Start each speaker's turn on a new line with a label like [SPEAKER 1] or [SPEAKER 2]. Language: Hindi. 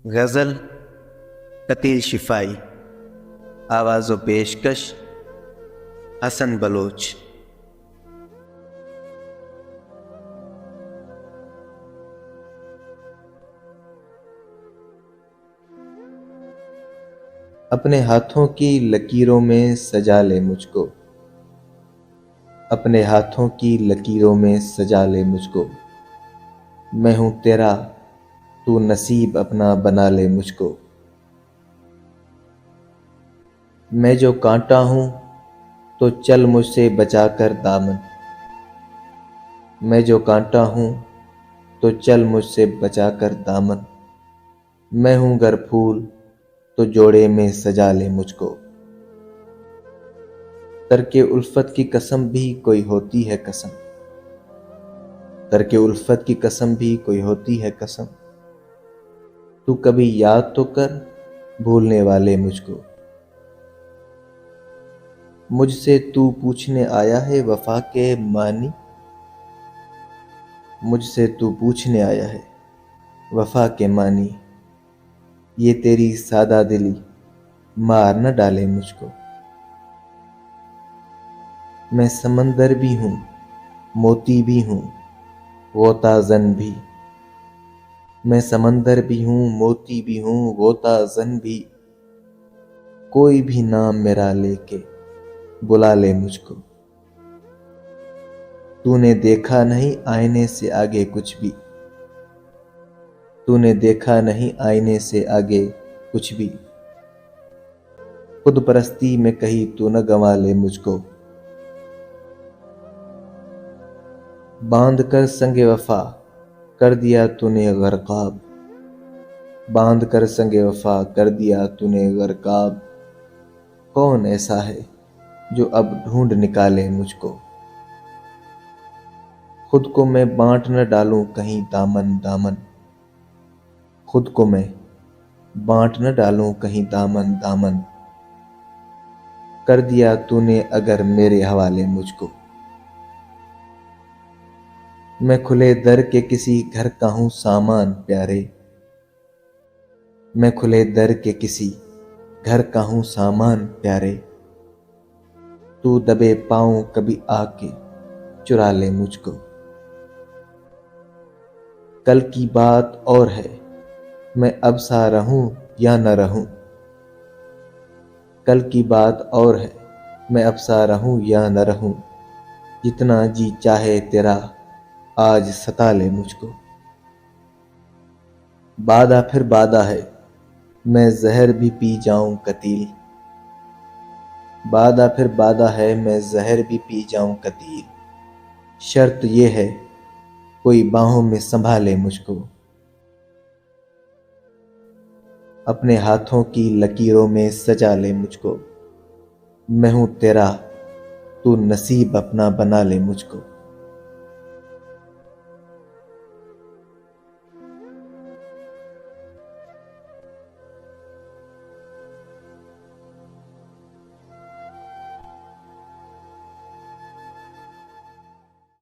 [SPEAKER 1] गज़ल कतील शिफाई। आवाज़ व पेशकश हसन बलोच।
[SPEAKER 2] अपने हाथों की लकीरों में सजा ले मुझको, अपने हाथों की लकीरों में सजा ले मुझको। मैं हूं तेरा, तू नसीब अपना बना ले मुझको। मैं जो कांटा हूं तो चल मुझसे बचा कर दामन। मैं जो कांटा हूं तो चल मुझसे बचा कर दामन। मैं हूं गर फूल तो जोड़े में सजा ले मुझको। तरके उल्फत की कसम भी कोई होती है कसम, तरके उल्फत की कसम भी कोई होती है कसम। तू कभी याद तो कर भूलने वाले मुझको। मुझसे तू पूछने आया है वफा के मानी, मुझसे तू पूछने आया है वफा के मानी। ये तेरी सादा दिली मार न डाले मुझको। मैं समंदर भी हूं, मोती भी हूं, गोताज़न भी। मैं समंदर भी हूं, मोती भी हूं, गोताज़न भी। कोई भी नाम मेरा लेके बुला ले मुझको। तूने देखा नहीं आईने से आगे कुछ भी, तूने देखा नहीं आईने से आगे कुछ भी। खुद परस्ती में कहीं तू न गंवा ले मुझको। बांध कर संगे वफा कर दिया तूने गरकाब, बांध कर संगे वफा कर दिया तूने गरकाब। कौन ऐसा है जो अब ढूंढ निकाले मुझको। खुद को मैं बांट न डालूं कहीं दामन दामन, खुद को मैं बांट न डालूं कहीं दामन दामन। कर दिया तूने अगर मेरे हवाले मुझको। मैं खुले दर के किसी घर का हूं सामान प्यारे, मैं खुले दर के किसी घर का हूं सामान प्यारे। तू दबे पाऊं कभी आके चुरा ले मुझको। कल की बात और है मैं अब सा रहूं या न रहूं, कल की बात और है मैं अब सा रहूं या न रहूं। जितना जी चाहे तेरा आज सता ले मुझको। बादा फिर बादा है मैं जहर भी पी जाऊं कतील, बादा फिर बादा है मैं जहर भी पी जाऊं कतील। शर्त ये है कोई बाहों में संभाले मुझको। अपने हाथों की लकीरों में सजा ले मुझको। मैं हूं तेरा, तू नसीब अपना बना ले मुझको।